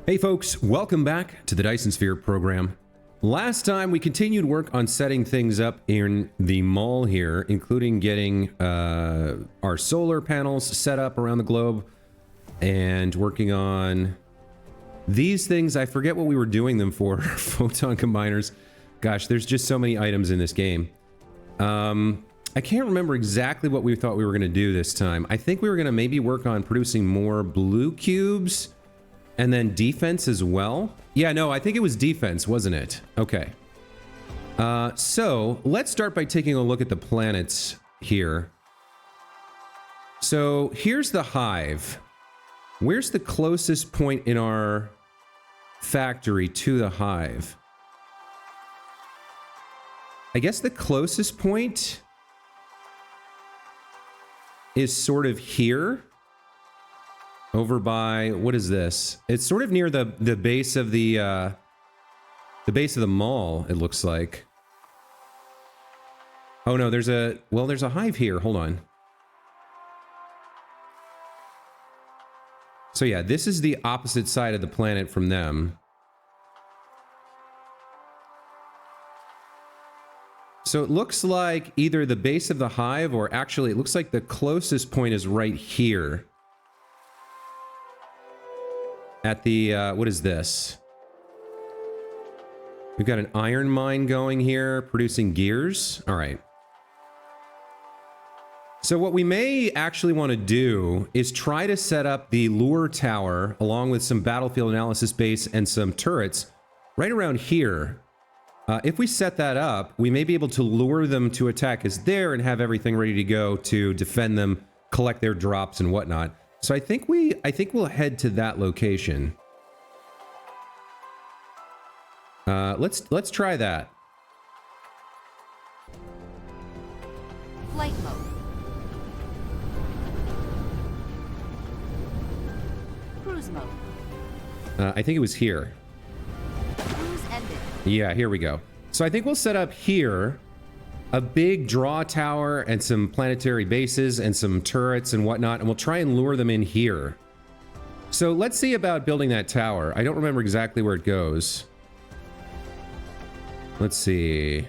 Hey folks, welcome back to the Dyson Sphere program. Last time we continued work on setting things up in the mall here, including getting our solar panels set up around the globe and working on these things. I forget what we were doing them for. Photon combiners. Gosh, there's just so many items in this game. I can't remember exactly what we thought we were going to do this time. I think we were going to maybe work on producing more blue cubes. And then defense as well? Yeah, no, I think it was defense, wasn't it? Okay. So let's start by taking a look at the planets here. So here's the hive. Where's the closest point in our factory to the hive? I guess the closest point is sort of here. Over by, what is this? It's sort of near the base of the base of the mall, it looks like. Oh no, there's a hive here. Hold on. So yeah, this is the opposite side of the planet from them. So it looks like either the base of the hive, or actually it looks like the closest point is right here. At the, what is this? We've got an iron mine going here, producing gears. All right. So what we may actually want to do is try to set up the lure tower along with some battlefield analysis base and some turrets right around here. If we set that up, we may be able to lure them to attack us there and have everything ready to go to defend them, collect their drops and whatnot. So I think we'll head to that location. Let's try that. Flight mode. Cruise mode. I think it was here. Cruise ended. Yeah, here we go. So I think we'll set up here a big draw tower and some planetary bases and some turrets and whatnot, and we'll try and lure them in here. So let's see about building that tower. I don't remember exactly where it goes. Let's see.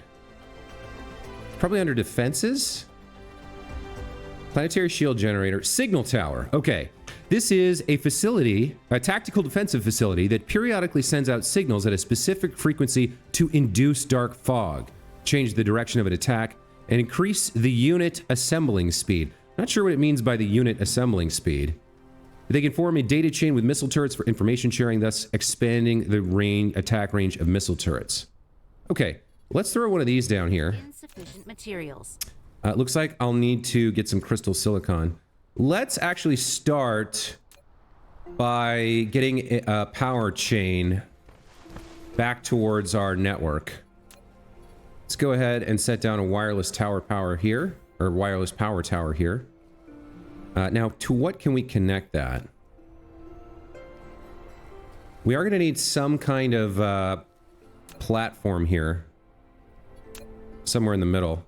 Probably under defenses. Planetary shield generator. Signal tower. Okay. This is a facility, a tactical defensive facility that periodically sends out signals at a specific frequency to induce dark fog, change the direction of an attack, and increase the unit assembling speed. Not sure what it means by the unit assembling speed. They can form a data chain with missile turrets for information sharing, thus expanding the attack range of missile turrets. Okay, let's throw one of these down here. Insufficient materials. Looks like I'll need to get some crystal silicon. Let's actually start by getting a power chain back towards our network. Let's go ahead and set down a wireless power here, or wireless power tower here. Now, to what can we connect that? We are going to need some kind of platform here, somewhere in the middle.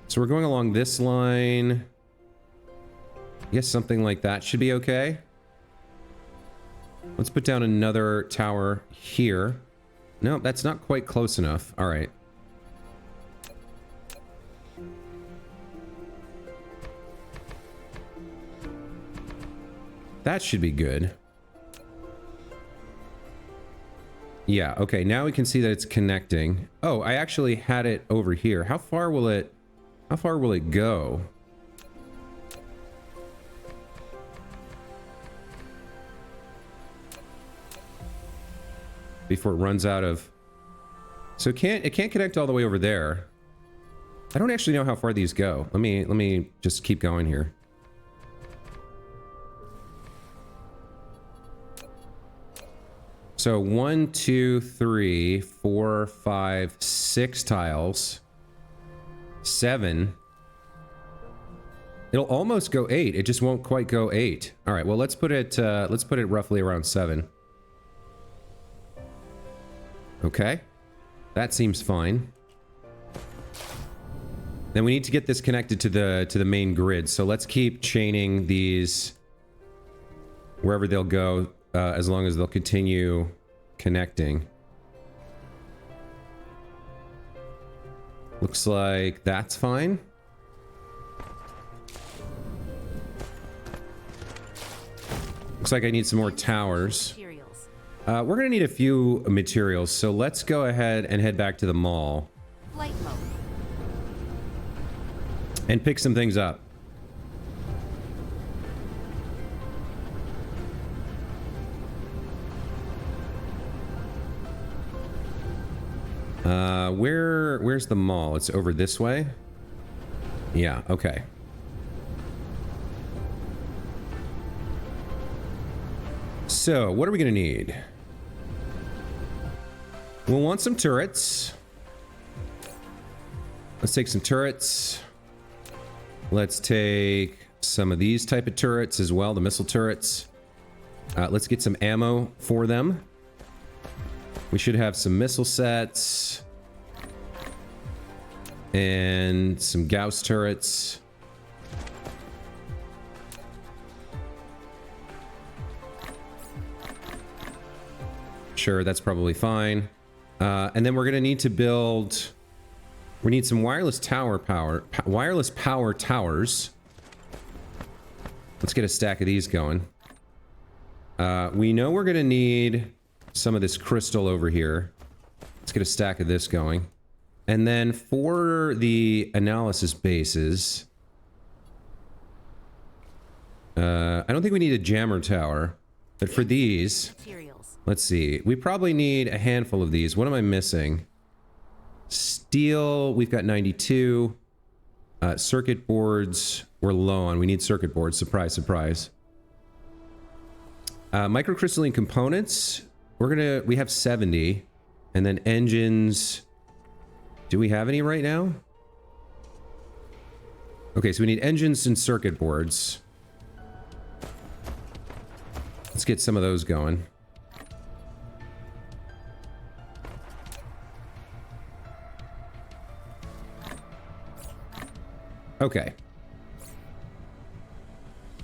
So we're going along this line. I guess something like that should be okay. Let's put down another tower here. No, that's not quite close enough. All right. That should be good. Yeah, okay, now we can see that it's connecting. Oh, I actually had it over here. How far will it go? Before it runs out of... So it can't connect all the way over there. I don't actually know how far these go. Let me just keep going here. So 1, 2, 3, 4, 5, 6 tiles. 7. It'll almost go 8. It just won't quite go 8. All right. Well, let's put it roughly around 7. Okay. That seems fine. Then we need to get this connected to the main grid. So let's keep chaining these wherever they'll go. as long as they'll continue connecting. Looks like that's fine. Looks like I need some more towers. Materials. We're going to need a few materials, so let's go ahead and head back to the mall. Flight mode. And pick some things up. Where's the mall? It's over this way? Yeah, okay. So, what are we gonna need? We'll want some turrets. Let's take some turrets. Let's take some of these type of turrets as well, the missile turrets. Let's get some ammo for them. We should have some missile sets. And some Gauss turrets. Sure, that's probably fine. And then we're going to need to build... We need some wireless wireless power towers. Let's get a stack of these going. We know we're going to need some of this crystal over here. Let's get a stack of this going. And then for the analysis bases... I don't think we need a jammer tower. But for these... Materials. Let's see. We probably need a handful of these. What am I missing? Steel, we've got 92. Circuit boards, we're low on. We need circuit boards. Surprise, surprise. Microcrystalline components, we have 70. And then engines, do we have any right now? Okay, so we need engines and circuit boards. Let's get some of those going. Okay.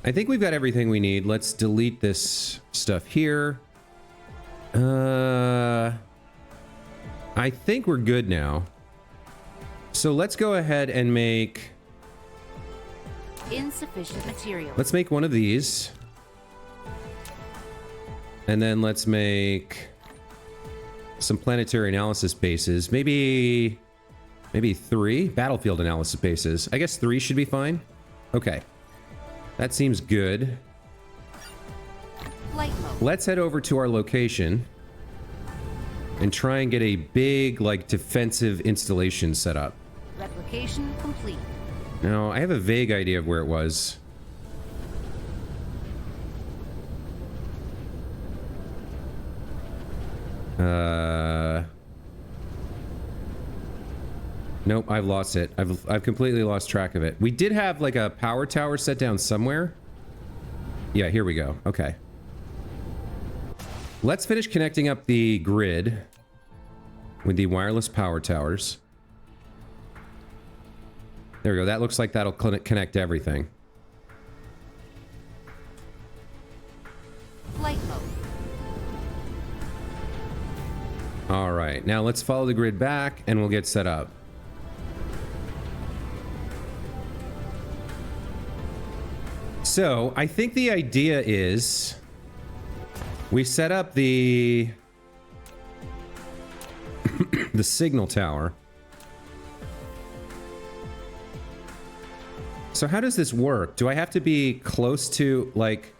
I think we've got everything we need. Let's delete this stuff here. I think we're good now. So let's go ahead and make... Insufficient materials. Let's make one of these. And then let's make some planetary analysis bases. Maybe 3 battlefield analysis bases. I guess 3 should be fine. Okay. That seems good. Flight mode. Let's head over to our location and try and get a big, like, defensive installation set up. Replication complete. Now, I have a vague idea of where it was. Nope, I've lost it. I've completely lost track of it. We did have like a power tower set down somewhere. Yeah, here we go. Okay. Let's finish connecting up the grid with the wireless power towers. There we go. That looks like that'll connect everything. Flight mode. All right. Now let's follow the grid back and we'll get set up. So, I think the idea is we set up the the signal tower. So how does this work? Do I have to be close to, like...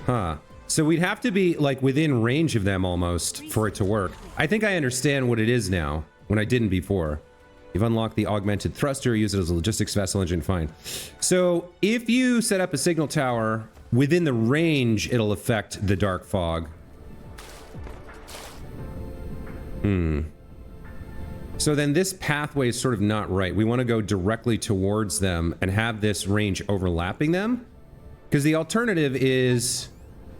Huh. So we'd have to be, like, within range of them almost for it to work. I think I understand what it is now, when I didn't before. You've unlocked the augmented thruster, use it as a logistics vessel engine, fine. So if you set up a signal tower within the range, it'll affect the dark fog. So then this pathway is sort of not right. We want to go directly towards them and have this range overlapping them. Because the alternative is...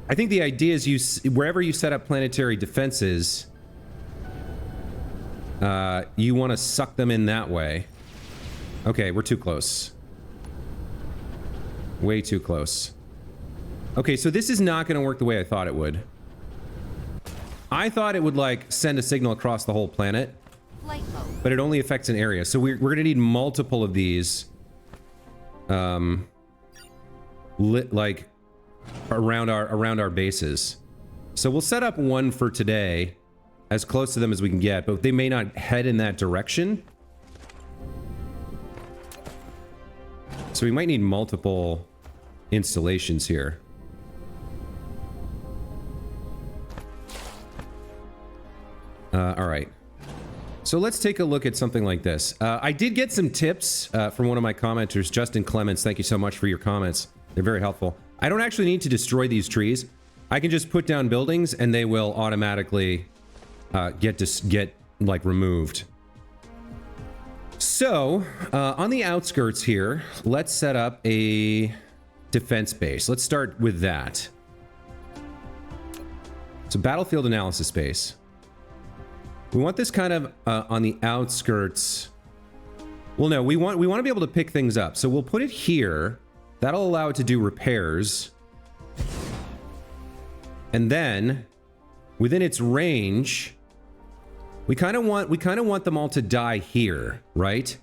I think the idea is wherever you set up planetary defenses... you want to suck them in that way. Okay, we're too close. Way too close. Okay, so this is not going to work the way I thought it would. I thought it would, like, send a signal across the whole planet. Flight mode. But it only affects an area. So we're going to need multiple of these. Like, around our bases. So we'll set up one for today. As close to them as we can get. But they may not head in that direction. So we might need multiple installations here. All right. So let's take a look at something like this. I did get some tips from one of my commenters, Justin Clements. Thank you so much for your comments. They're very helpful. I don't actually need to destroy these trees. I can just put down buildings and they will automatically get like removed. So on the outskirts here, let's set up a defense base. Let's start with that. It's a battlefield analysis base. We want this kind of on the outskirts. Well, no, we want to be able to pick things up. So we'll put it here. That'll allow it to do repairs. And then within its range, we kind of want them all to die here, right?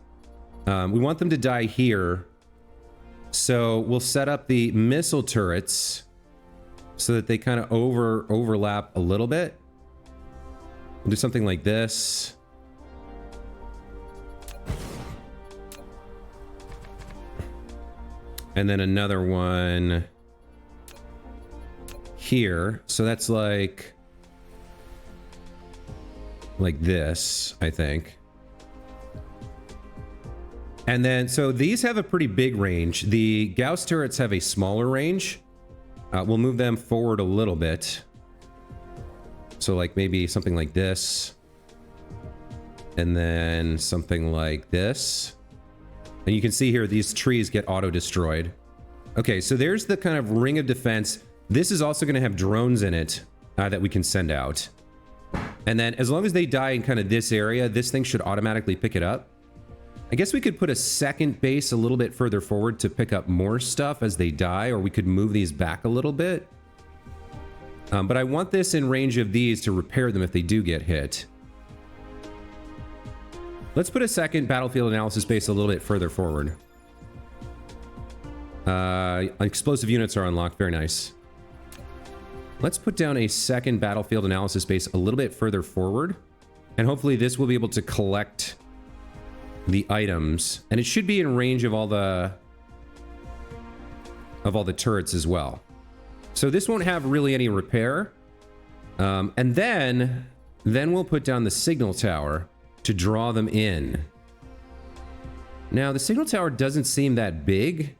We want them to die here. So we'll set up the missile turrets so that they kind of overlap a little bit. We'll do something like this. And then another one here. So that's like this, I think. And then, so these have a pretty big range. The Gauss turrets have a smaller range. We'll move them forward a little bit. So like maybe something like this. And then something like this. And you can see here, these trees get auto-destroyed. Okay, so there's the kind of ring of defense. This is also going to have drones in it that we can send out. And then as long as they die in kind of this area, this thing should automatically pick it up. I guess we could put a second base a little bit further forward to pick up more stuff as they die, or we could move these back a little bit. But I want this in range of these to repair them if they do get hit. Let's put a second battlefield analysis base a little bit further forward. Explosive units are unlocked. Very nice. Let's put down a second battlefield analysis base a little bit further forward. And hopefully this will be able to collect the items. And it should be in range of all the turrets as well. So this won't have really any repair. And then we'll put down the signal tower to draw them in. Now, the signal tower doesn't seem that big.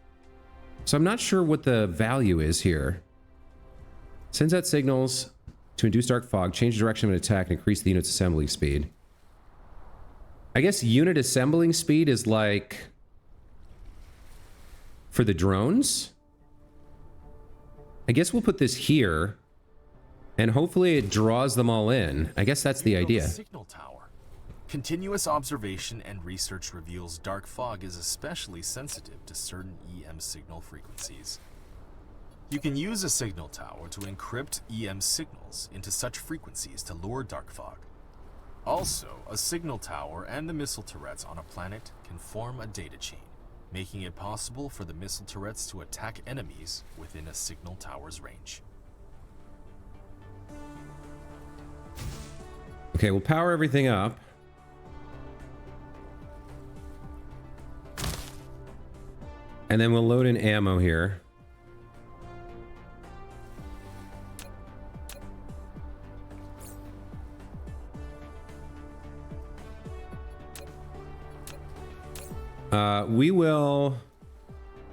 So I'm not sure what the value is here. Sends out signals to induce dark fog, change direction of an attack, and increase the unit's assembly speed. I guess unit assembling speed is like for the drones. I guess we'll put this here, and hopefully it draws them all in. I guess that's the idea. Signal tower. Continuous observation and research reveals dark fog is especially sensitive to certain EM signal frequencies. You can use a signal tower to encrypt EM signals into such frequencies to lure dark fog. Also, a signal tower and the missile turrets on a planet can form a data chain, making it possible for the missile turrets to attack enemies within a signal tower's range. Okay, we'll power everything up. And then we'll load in ammo here. We will...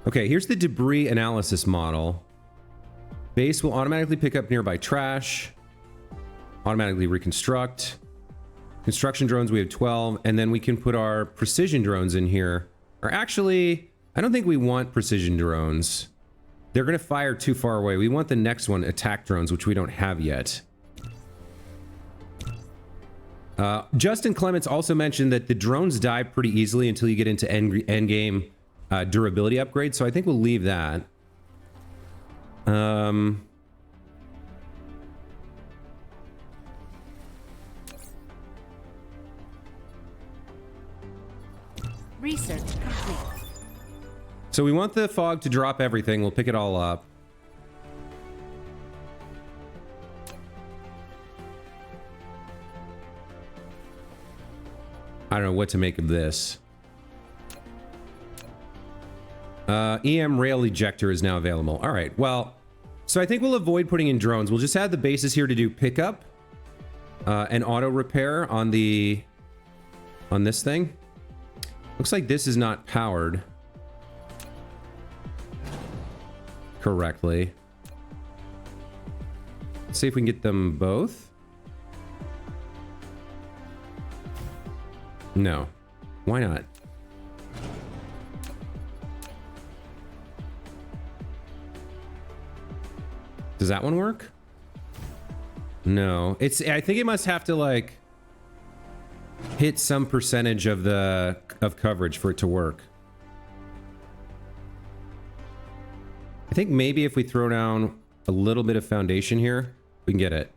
Okay, here's the debris analysis model. Base will automatically pick up nearby trash. Automatically reconstruct. Construction drones, we have 12. And then we can put our precision drones in here. Or actually, I don't think we want precision drones. They're going to fire too far away. We want the next one, attack drones, which we don't have yet. Justin Clements also mentioned that the drones die pretty easily until you get into end game durability upgrades, so I think we'll leave that. Research complete. So we want the fog to drop everything. We'll pick it all up. I don't know what to make of this. EM rail ejector is now available. All right, well, so I think we'll avoid putting in drones. We'll just add the bases here to do pickup and auto repair on this thing. Looks like this is not powered correctly. Let's see if we can get them both. No. Why not? Does that one work? No. I think it must have to like hit some percentage of coverage for it to work. I think maybe if we throw down a little bit of foundation here, we can get it.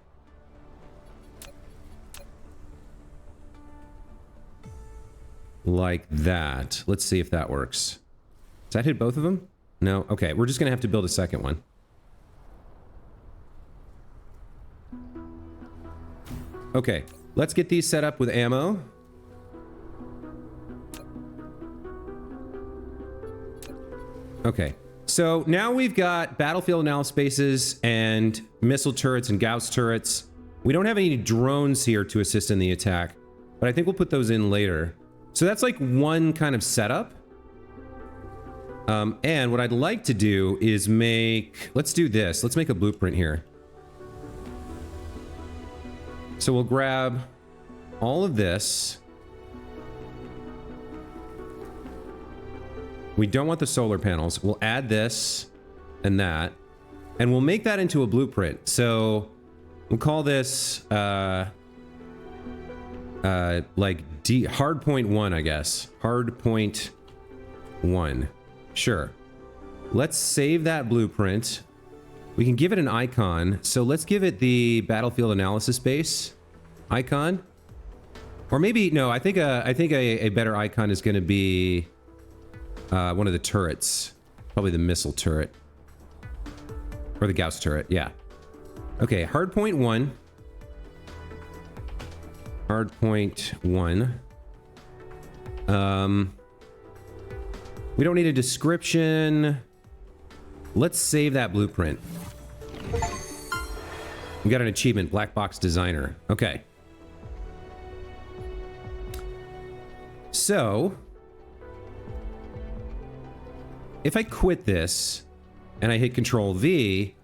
Like that. Let's see if that works. Does that hit both of them? No? Okay, we're just gonna have to build a second one. Okay, let's get these set up with ammo. Okay, so now we've got battlefield analysis bases and missile turrets and Gauss turrets. We don't have any drones here to assist in the attack, but I think we'll put those in later. So that's like one kind of setup. And what I'd like to do is let's do this. Let's make a blueprint here. So we'll grab all of this. We don't want the solar panels. We'll add this and that, and we'll make that into a blueprint. So we'll call this like hard point 1, I guess. Hard point 1. Sure. Let's save that blueprint. We can give it an icon. So let's give it the battlefield analysis base icon. Or maybe, no, I think a better icon is going to be one of the turrets. Probably the missile turret. Or the Gauss turret, yeah. Okay, hard point 1. Hard point 1. We don't need a description. Let's save that blueprint. We got an achievement, Black Box Designer. Okay. So, if I quit this and I hit Control V,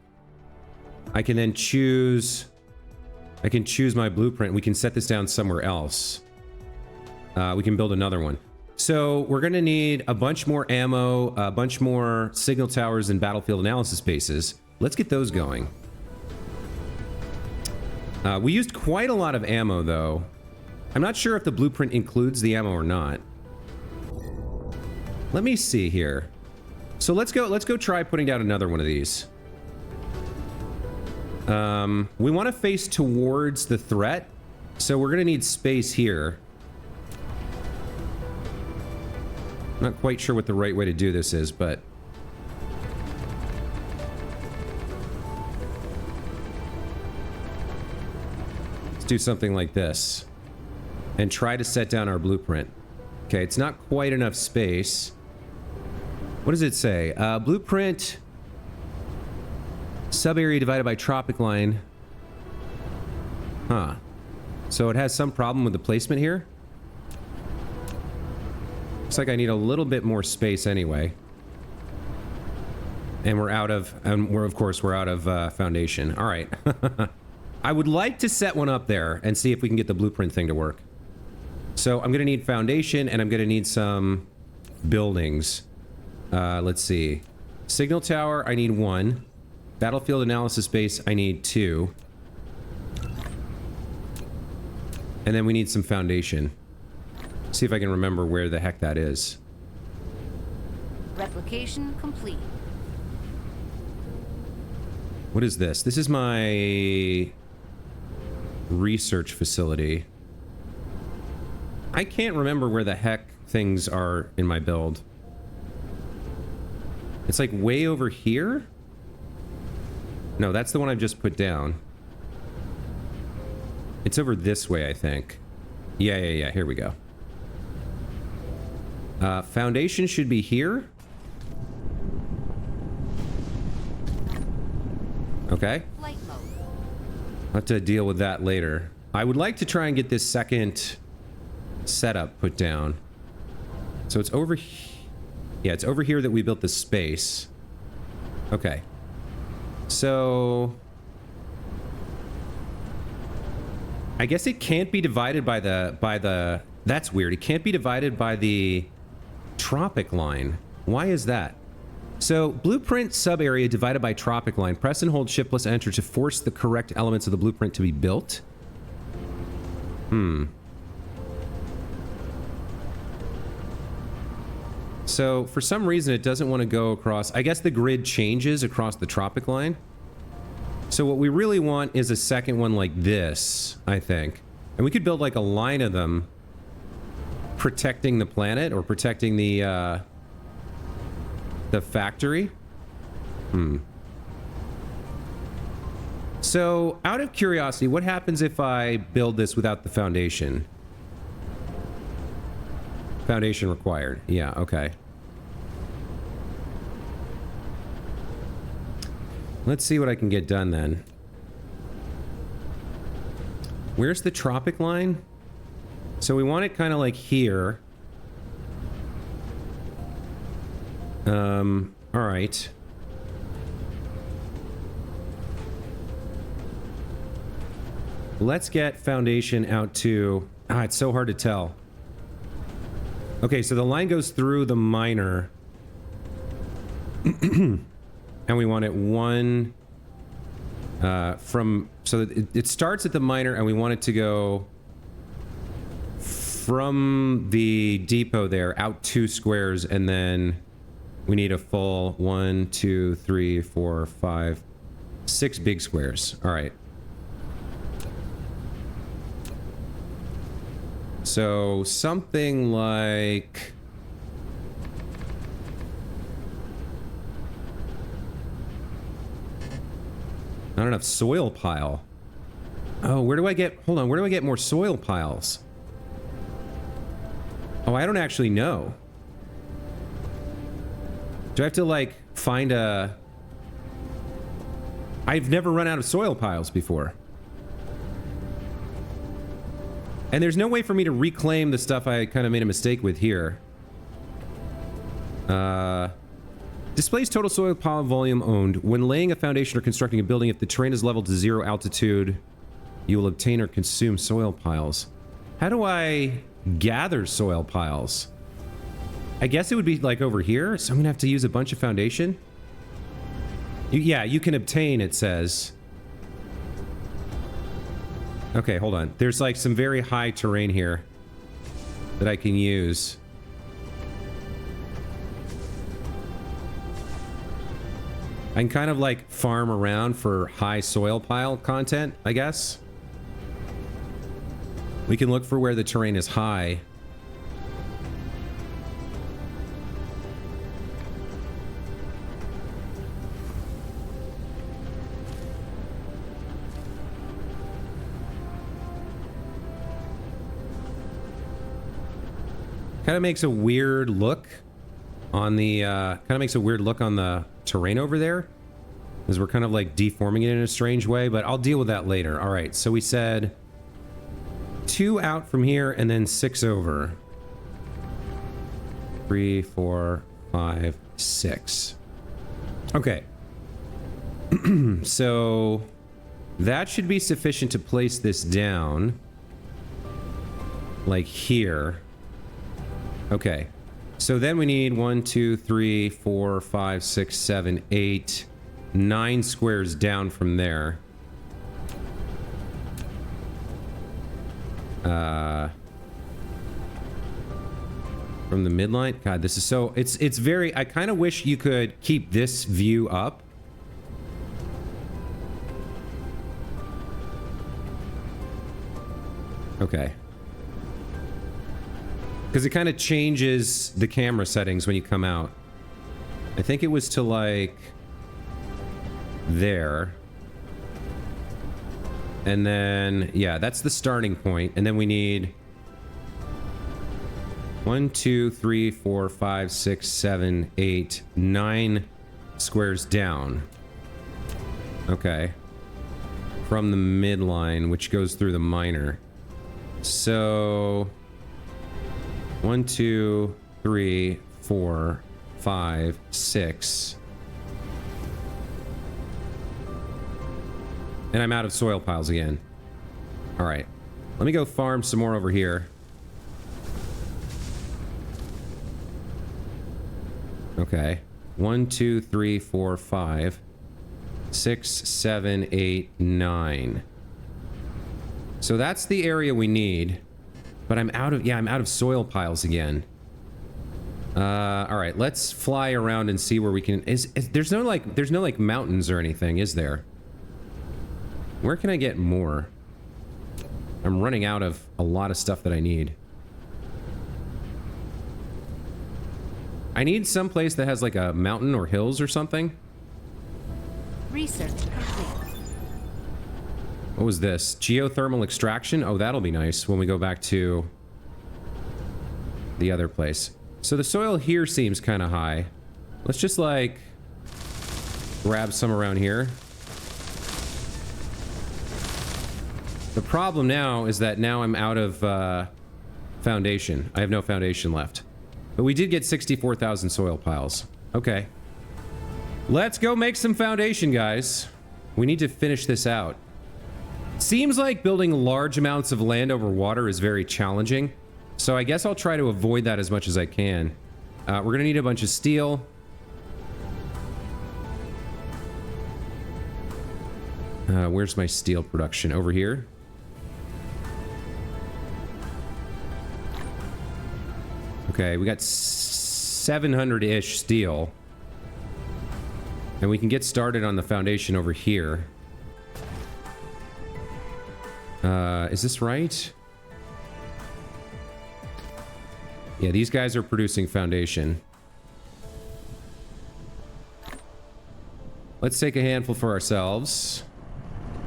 I can then choose my blueprint. We can set this down somewhere else. We can build another one. So we're going to need a bunch more ammo, a bunch more signal towers and battlefield analysis bases. Let's get those going. We used quite a lot of ammo, though. I'm not sure if the blueprint includes the ammo or not. Let me see here. So let's go try putting down another one of these. We want to face towards the threat, so we're going to need space here. Not quite sure what the right way to do this is, but let's do something like this and try to set down our blueprint. Okay, it's not quite enough space. What does it say? Blueprint sub-area divided by tropic line. Huh. So it has some problem with the placement here. Looks like I need a little bit more space anyway. And we're out of foundation. All right. I would like to set one up there and see if we can get the blueprint thing to work. So I'm going to need foundation and I'm going to need some buildings. Let's see. Signal tower, I need 1. Battlefield analysis base, I need 2. And then we need some foundation. See if I can remember where the heck that is. Replication complete. What is this? This is my research facility. I can't remember where the heck things are in my build. It's like way over here? No, that's the one I've just put down. It's over this way, I think. Yeah, here we go. Foundation should be here. Okay. Flight mode. I'll have to deal with that later. I would like to try and get this second setup put down. So it's over yeah, it's over here that we built the space. Okay. So I guess it can't be divided by the that's weird. It can't be divided by the tropic line. Why is that? So, blueprint sub-area divided by tropic line. Press and hold shift plus enter to force the correct elements of the blueprint to be built. So, for some reason, it doesn't want to go across. I guess the grid changes across the tropic line. So, what we really want is a second one like this, I think. And we could build like a line of them protecting the planet or protecting the factory. So, out of curiosity, what happens if I build this without the foundation? Foundation required. Yeah, okay. Let's see what I can get done then. Where's the tropic line? So we want it kind of like here. All right. Let's get foundation out to... it's so hard to tell. Okay, so the line goes through the minor. And we want it one... from... So it starts at the minor and we want it to go... from the depot there out 2 squares, and then we need a full 1, 2, 3, 4, 5, 6 big squares. All right. So something like not enough soil pile. Oh, where do I get, hold on, where do I get more soil piles? Oh, I don't actually know. Do I have to, like, find a... I've never run out of soil piles before. And there's no way for me to reclaim the stuff I kind of made a mistake with here. Displays total soil pile volume owned. When laying a foundation or constructing a building, if the terrain is leveled to 0 altitude, you will obtain or consume soil piles. How do I gather soil piles? I guess it would be like over here, so I'm gonna have to use a bunch of foundation. Yeah, you can obtain, it says. Okay, hold on. There's like some very high terrain here that I can use. I can kind of like farm around for high soil pile content, I guess. We can look for where the terrain is high. Kind of makes a weird look on the terrain over there, as we're kind of like deforming it in a strange way, but I'll deal with that later. All right, so we said 2 out from here and then 6 over. 3, 4, 5, 6. Okay. So that should be sufficient to place this down like here. Okay, so then we need 1, 2, 3, 4, 5, 6, 7, 8, 9 squares down from there. From the midline? God, this is so... It's very... I kind of wish you could keep this view up. Okay. Because it kind of changes the camera settings when you come out. I think it was to like there. And then, yeah, that's the starting point. And then we need 1, 2, 3, 4, 5, 6, 7, 8, 9 squares down. Okay. From the midline, which goes through the minor. So 1, 2, 3, 4, 5, 6. And I'm out of soil piles again. All right. Let me go farm some more over here. Okay. 1, 2, 3, 4, 5, 6, 7, 8, 9. So that's the area we need. But I'm out of, yeah, I'm out of soil piles again. All right, let's fly around and see where we can, there's no like mountains or anything, is there? Where can I get more? I'm running out of a lot of stuff that I need. I need some place that has like a mountain or hills or something. Research complete. What was this? Geothermal extraction? Oh, that'll be nice when we go back to the other place. So the soil here seems kind of high. Let's just like grab some around here. The problem now is that now I'm out of foundation. I have no foundation left. But we did get 64,000 soil piles. Okay. Let's go make some foundation, guys. We need to finish this out. Seems like building large amounts of land over water is very challenging. So I guess I'll try to avoid that as much as I can. We're going to need a bunch of steel. Where's my steel production? Over here? Okay, we got 700-ish steel. And we can get started on the foundation over here. Is this right? Yeah, these guys are producing foundation. Let's take a handful for ourselves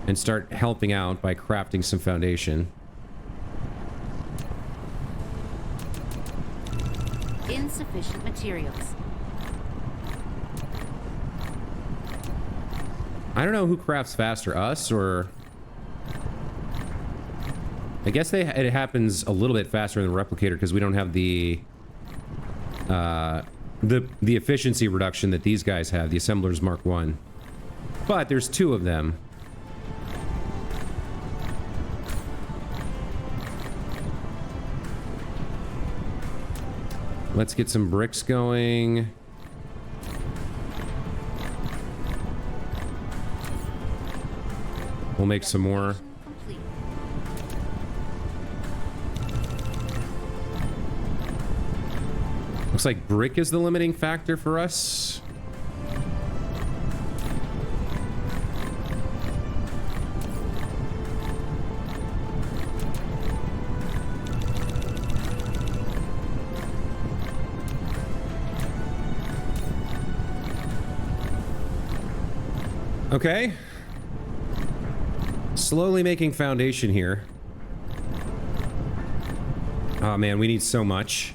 and start helping out by crafting some foundation. Insufficient materials. I don't know who crafts faster, us or... I guess it happens a little bit faster in the replicator because we don't have the efficiency reduction that these guys have, the Assemblers Mark 1. But there's 2 of them. Let's get some bricks going. We'll make some more. Complete. Looks like brick is the limiting factor for us. Okay. Slowly making foundation here. Oh man, we need so much.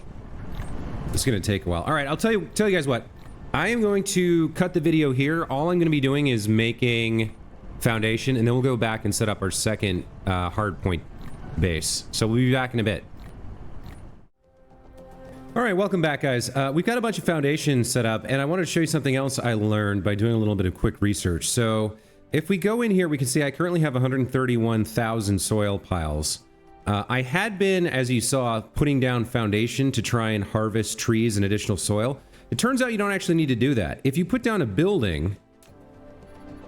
It's gonna take a while. All right, I'll tell you guys what. I am going to cut the video here. All I'm gonna be doing is making foundation, and then we'll go back and set up our second hardpoint base. So we'll be back in a bit. All right, welcome back, guys. We've got a bunch of foundation set up, and I wanted to show you something else I learned by doing a little bit of quick research. So if we go in here, we can see I currently have 131,000 soil piles. I had been, as you saw, putting down foundation to try and harvest trees and additional soil. It turns out you don't actually need to do that. If you put down a building,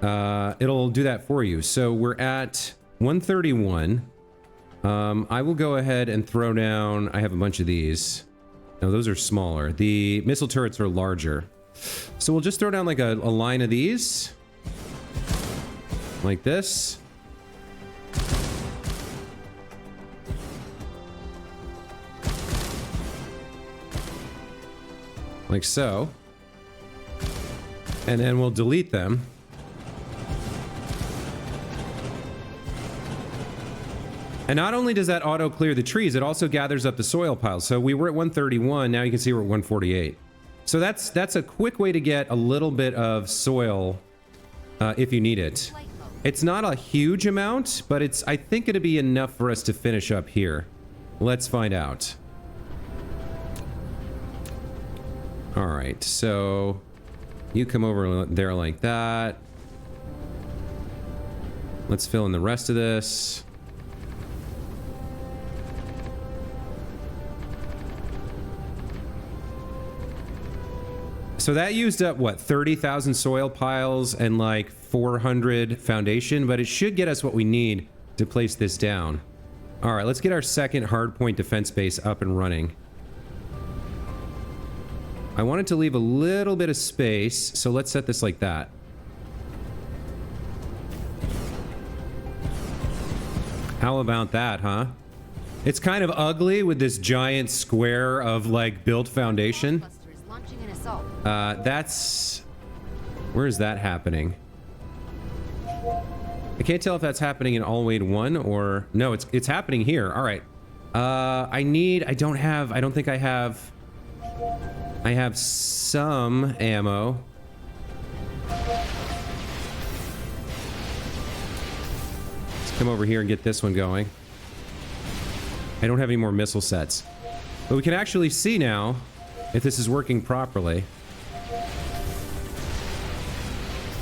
it'll do that for you. So we're at 131. I will go ahead and throw down, I have a bunch of these. No, those are smaller. The missile turrets are larger. So we'll just throw down like a line of these. Like this. like so. And then we'll delete them. And not only does that auto clear the trees, it also gathers up the soil piles. So we were at 131, now you can see we're at 148. So that's a quick way to get a little bit of soil if you need it. It's not a huge amount, but I think it'll be enough for us to finish up here. Let's find out. All right, so you come over there like that. Let's fill in the rest of this. So that used up, what, 30,000 soil piles and like 400 foundation, but it should get us what we need to place this down. All right, let's get our second hardpoint defense base up and running. I wanted to leave a little bit of space, so let's set this like that. How about that, huh? It's kind of ugly with this giant square of like built foundation. Where is that happening? I can't tell if that's happening in all wave 1 or no, it's happening here. All right. I don't think I have some ammo. Let's come over here and get this one going. I don't have any more missile sets, but we can actually see now if this is working properly.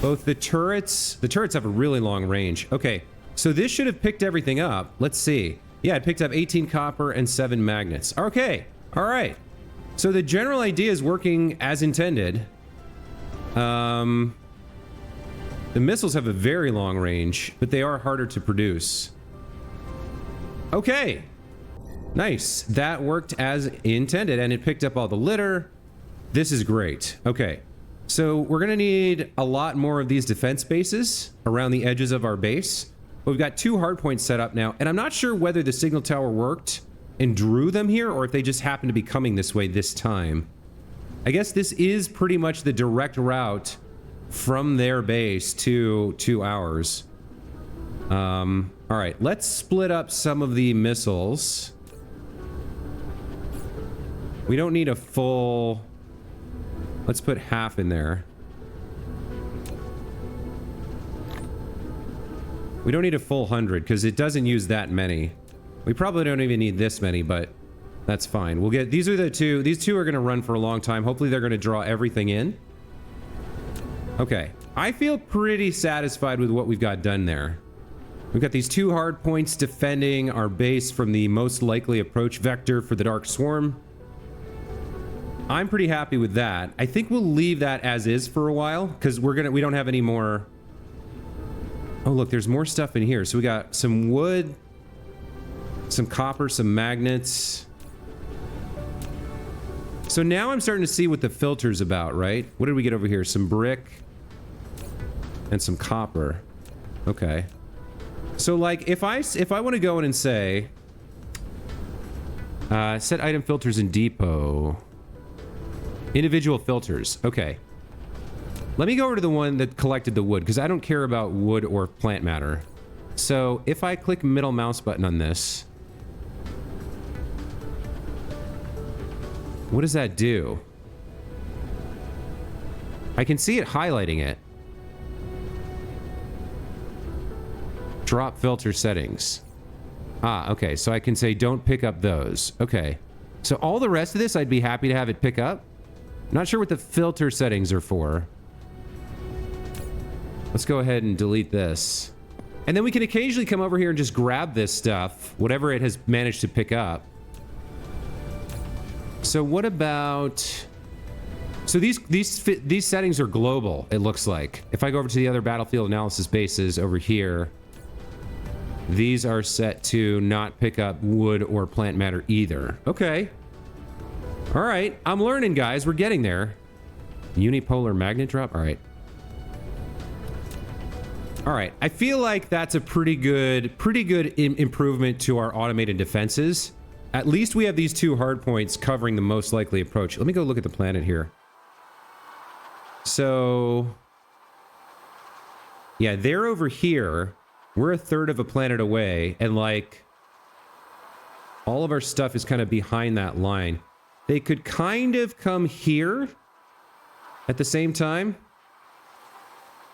Both the turrets have a really long range. Okay, so this should have picked everything up. Let's see. Yeah, it picked up 18 copper and 7 magnets. Okay, all right. So the general idea is working as intended. The missiles have a very long range, but they are harder to produce. Okay, nice. That worked as intended, and it picked up all the litter. This is great. Okay. So we're going to need a lot more of these defense bases around the edges of our base. But we've got 2 hardpoints set up now, and I'm not sure whether the signal tower worked and drew them here or if they just happened to be coming this way this time. I guess this is pretty much the direct route from their base to ours. All right, let's split up some of the missiles. We don't need a full... Let's put half in there. We don't need a full 100 because it doesn't use that many. We probably don't even need this many, but that's fine. We'll get, these are the two. These two are going to run for a long time. Hopefully they're going to draw everything in. Okay. I feel pretty satisfied with what we've got done there. We've got these 2 hard points defending our base from the most likely approach vector for the Dark Swarm. I'm pretty happy with that. I think we'll leave that as is for a while because we don't have any more. Oh, look, there's more stuff in here. So we got some wood, some copper, some magnets. So now I'm starting to see what the filter's about, right? What did we get over here? Some brick and some copper. Okay. So like if I want to go in and say set item filters in depot. Individual filters. Okay. Let me go over to the one that collected the wood because I don't care about wood or plant matter. So if I click middle mouse button on this, what does that do? I can see it highlighting it. Drop filter settings. Ah, okay. So I can say don't pick up those. Okay. So all the rest of this, I'd be happy to have it pick up. Not sure what the filter settings are for. Let's go ahead and delete this. And then we can occasionally come over here and just grab this stuff, whatever it has managed to pick up. So what about... So these settings are global, it looks like. If I go over to the other battlefield analysis bases over here, these are set to not pick up wood or plant matter either. Okay. All right, I'm learning, guys. We're getting there. Unipolar magnet drop. All right. All right. I feel like that's a pretty good improvement to our automated defenses. At least we have these 2 hard points covering the most likely approach. Let me go look at the planet here. So, yeah, they're over here. We're a third of a planet away, and like all of our stuff is kind of behind that line. They could kind of come here at the same time,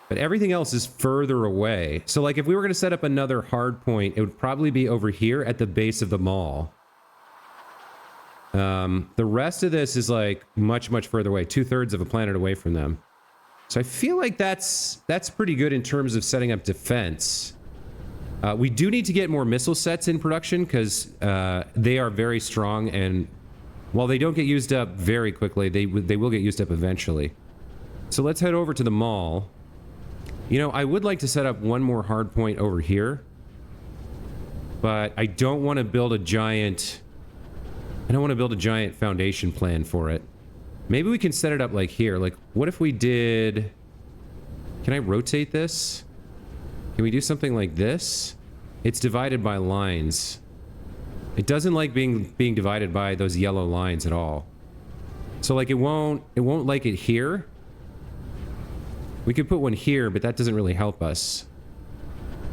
but everything else is further away. So like if we were going to set up another hard point, it would probably be over here at the base of the mall. The rest of this is like much, much further away, 2/3 of a planet away from them. So I feel like that's pretty good in terms of setting up defense. We do need to get more missile sets in production because they are very strong, and while they don't get used up very quickly, they will get used up eventually. So let's head over to the mall. You know, I would like to set up one more hard point over here, but I don't want to build a giant... I don't want to build a giant foundation plan for it. Maybe we can set it up like here. Like, what if we did... Can I rotate this? Can we do something like this? It's divided by lines. It doesn't like being divided by those yellow lines at all. So like it won't like it here. We could put one here, but that doesn't really help us.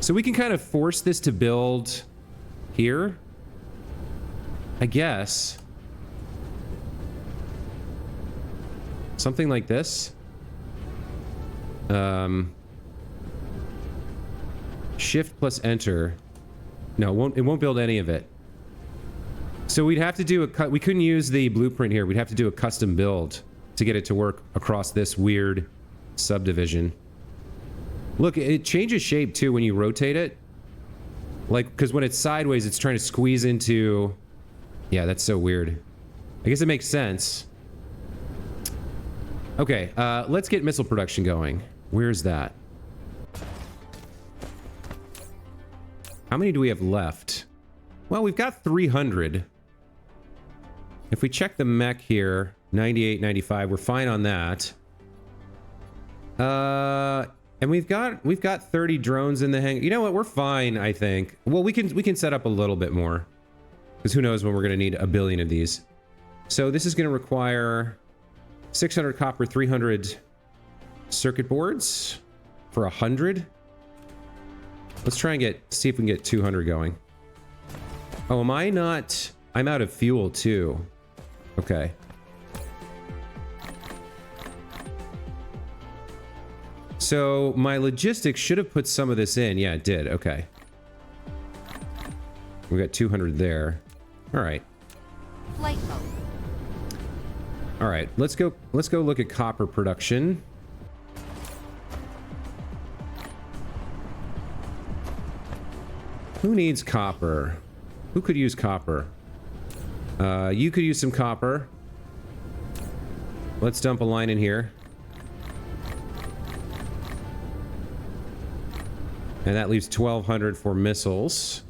So we can kind of force this to build here, I guess. Something like this. Shift plus enter. No, it won't build any of it. So we'd have to do we couldn't use the blueprint here. We'd have to do a custom build to get it to work across this weird subdivision. Look, it changes shape too when you rotate it. Like, because when it's sideways, it's trying to squeeze into... Yeah, that's so weird. I guess it makes sense. Okay, let's get missile production going. Where's that? How many do we have left? Well, we've got 300. If we check the mech here, 98, 95, we're fine on that. And we've got 30 drones in the hang. You know what? We're fine, I think. Well, we can set up a little bit more, because who knows when we're going to need a billion of these. So this is going to require 600 copper, 300 circuit boards for 100. Let's try and see if we can get 200 going. Oh, am I not? I'm out of fuel too. Okay. So my logistics should have put some of this in. Yeah, it did. Okay. We got 200 there. All right. Flight mode. All right. Let's go look at copper production. Who needs copper? Who could use copper? You could use some copper. Let's dump a line in here. And that leaves 1,200 for missiles.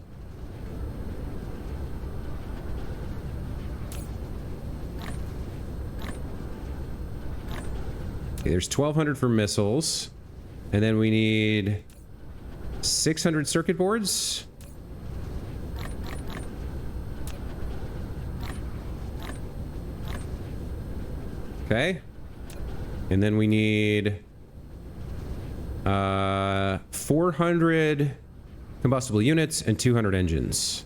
Okay, there's 1,200 for missiles. And then we need 600 circuit boards. Okay. And then we need 400 combustible units and 200 engines.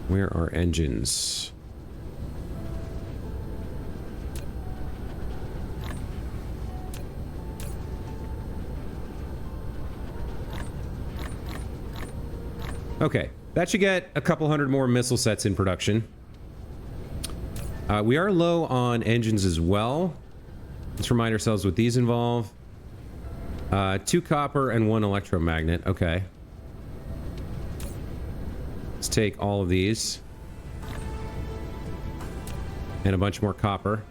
Where are engines? Okay. That should get a couple hundred more missile sets in production. We are low on engines as well. Let's remind ourselves what these involve. 2 copper and 1 electromagnet. Okay. Let's take all of these. And a bunch more copper.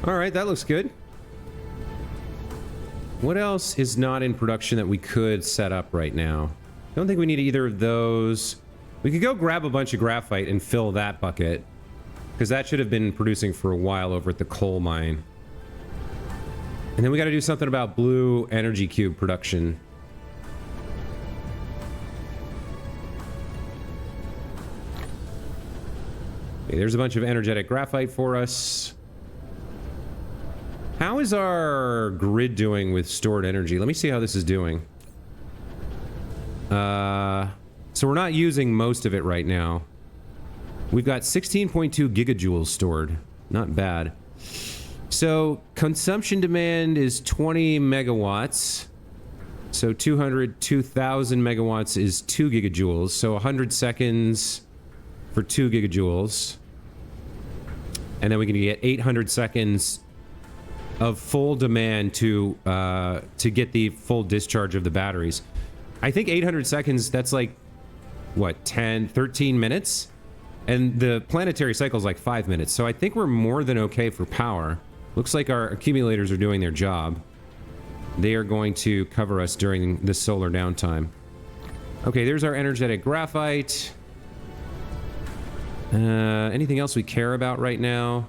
All right, that looks good. What else is not in production that we could set up right now? I don't think we need either of those. We could go grab a bunch of graphite and fill that bucket. because that should have been producing for a while over at the coal mine. And then we got to do something about blue energy cube production. Okay, there's a bunch of energetic graphite for us. How is our grid doing with stored energy? Let me see how this is doing. So we're not using most of it right now. We've got 16.2 gigajoules stored. Not bad. So consumption demand is 20 megawatts. So 2,000 megawatts is 2 gigajoules. So 100 seconds for 2 gigajoules. And then we can get 800 seconds of full demand to get the full discharge of the batteries. I think 800 seconds, that's like, what, 10, 13 minutes? And the planetary cycle is like 5 minutes. So I think we're more than okay for power. Looks like our accumulators are doing their job. They are going to cover us during the solar downtime. Okay, there's our energetic graphite. Anything else we care about right now?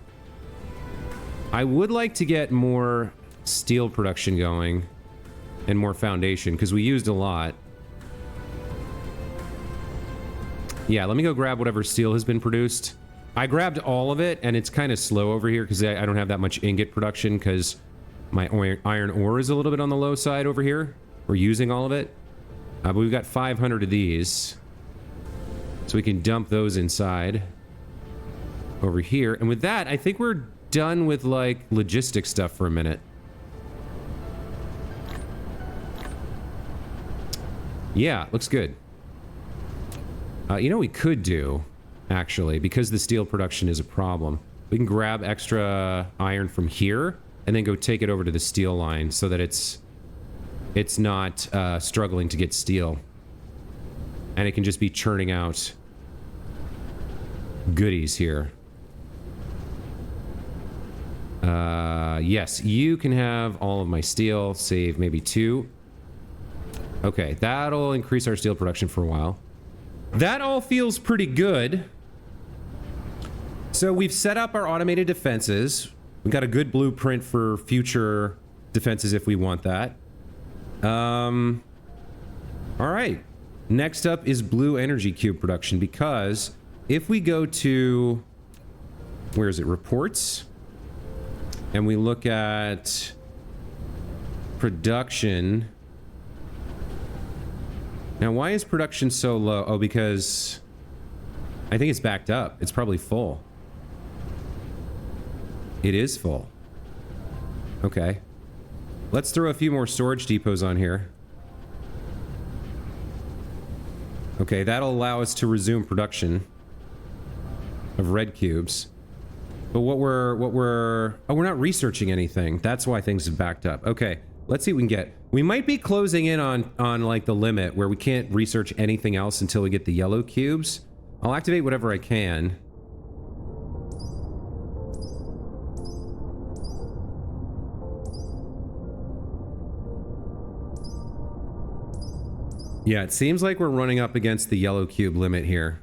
I would like to get more steel production going and more foundation because we used a lot. Yeah, let me go grab whatever steel has been produced. I grabbed all of it, and it's kind of slow over here because I don't have that much ingot production because my iron ore is a little bit on the low side over here. We're using all of it. But we've got 500 of these. So we can dump those inside over here. And with that, I think we're done with, like, logistic stuff for a minute. Yeah, looks good. You know what we could do, actually, because the steel production is a problem. We can grab extra iron from here and then go take it over to the steel line so that it's not struggling to get steel. And it can just be churning out goodies here. Yes, you can have all of my steel, save maybe 2. Okay, that'll increase our steel production for a while. That all feels pretty good. So we've set up our automated defenses. We've got a good blueprint for future defenses if we want that. All right. Next up is blue energy cube production, because if we go to, where is it, reports, and we look at production. Now, why is production so low? Oh, because I think it's backed up. It's probably full. It is full. Okay. Let's throw a few more storage depots on here. Okay, that'll allow us to resume production of red cubes. But oh, we're not researching anything. That's why things have backed up. Okay, let's see what we can get. We might be closing in on like the limit where we can't research anything else until we get the yellow cubes. I'll activate whatever I can. Yeah, it seems like we're running up against the yellow cube limit here.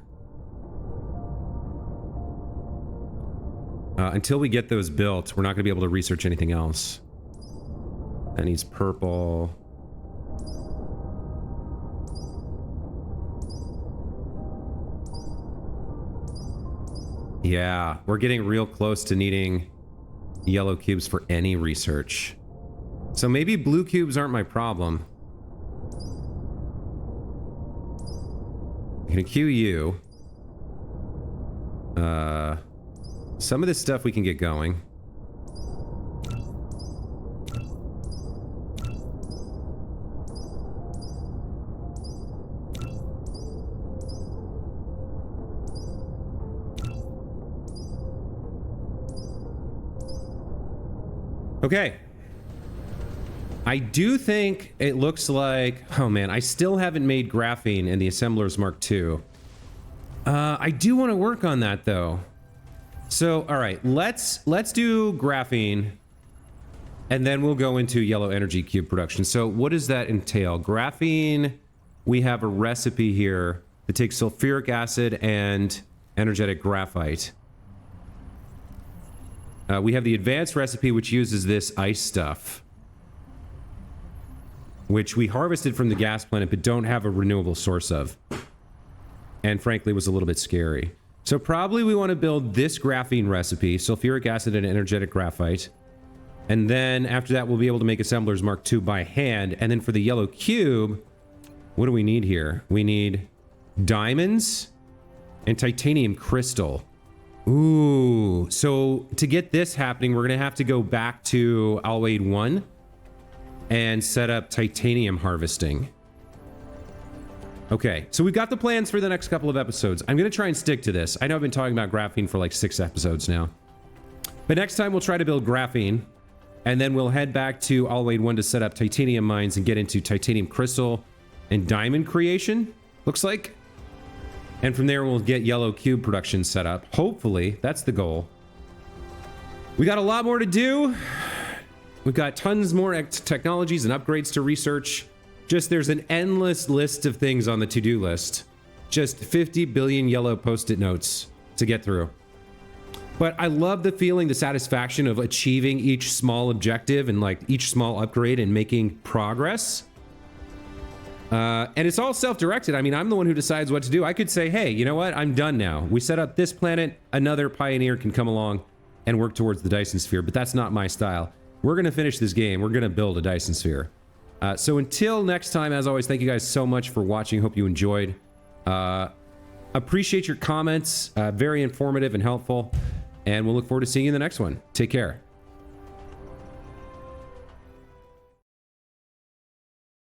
Until we get those built, we're not going to be able to research anything else. And he's purple. Yeah, we're getting real close to needing yellow cubes for any research. So maybe blue cubes aren't my problem. I'm gonna queue you. Some of this stuff we can get going. Okay. I do think it looks like... Oh man, I still haven't made graphene in the Assemblers Mark II. I do want to work on that though. So, all right, let's do graphene, and then we'll go into yellow energy cube production. So what does that entail? Graphene, we have a recipe here that takes sulfuric acid and energetic graphite. We have the advanced recipe, which uses this ice stuff, which we harvested from the gas planet, but don't have a renewable source of. And frankly, was a little bit scary. So probably we want to build this graphene recipe, sulfuric acid and energetic graphite. And then after that, we'll be able to make Assemblers Mark II by hand. And then for the yellow cube, what do we need here? We need diamonds and titanium crystal. Ooh, so to get this happening, we're going to have to go back to Alwade 1 and set up titanium harvesting. Okay, so we've got the plans for the next couple of episodes. I'm going to try and stick to this. I know I've been talking about graphene for like 6 episodes now. But next time we'll try to build graphene, and then we'll head back to Alwade 1 to set up titanium mines and get into titanium crystal and diamond creation, looks like. And from there we'll get yellow cube production set up. Hopefully, that's the goal. We got a lot more to do. We've got tons more technologies and upgrades to research. Just there's an endless list of things on the to-do list. Just 50 billion yellow post-it notes to get through. But I love the feeling, the satisfaction of achieving each small objective and like each small upgrade and making progress. And it's all self-directed. I mean, I'm the one who decides what to do. I could say, hey, you know what? I'm done now. We set up this planet. Another pioneer can come along and work towards the Dyson sphere, but that's not my style. We're going to finish this game. We're going to build a Dyson sphere. So until next time, as always, thank you guys so much for watching. Hope you enjoyed. Appreciate your comments. Very informative and helpful. And we'll look forward to seeing you in the next one. Take care.